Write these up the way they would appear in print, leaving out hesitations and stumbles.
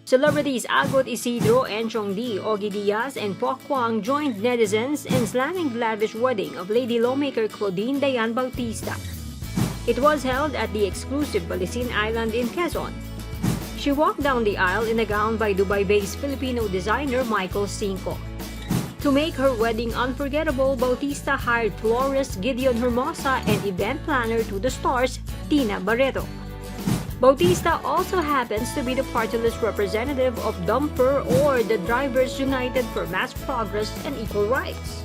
Celebrities Agot Isidro, Enchong, Ogie and Pokwang joined netizens in slamming the lavish wedding of Lady Lawmaker Claudine Diane Bautista. It was held at the exclusive Balisin Island in Quezon. She walked down the aisle in a gown by Dubai-based Filipino designer Michael Cinco. To make her wedding unforgettable, Bautista hired florist Gideon Hermosa and event planner to the stars, Tina Barreto. Bautista also happens to be the party list representative of Dumper or the Drivers United for Mass Progress and Equal Rights.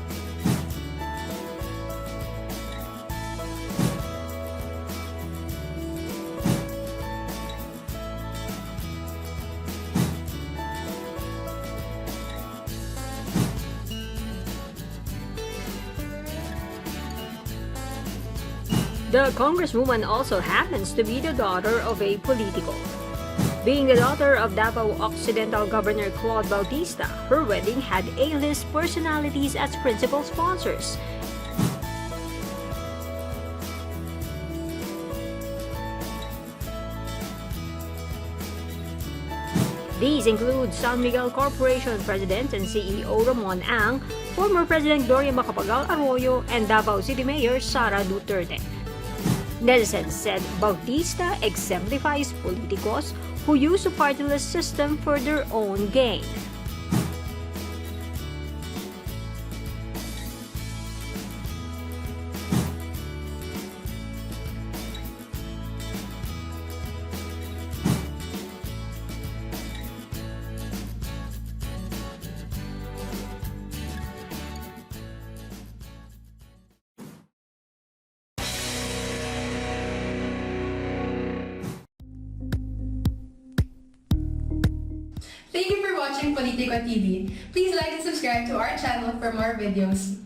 The congresswoman also happens to be the daughter of a politico. Being the daughter of Davao Occidental Governor Claudine Baustista, her wedding had A-list personalities as principal sponsors. These include San Miguel Corporation President and CEO Ramon, former President Gloria Macapagal-Arroyo, and Davao City Mayor Sara Duterte. Netizens said Bautista exemplifies politicos who use a party-less system for their own gain. Thank you for watching Politico TV. Please like and subscribe to our channel for more videos.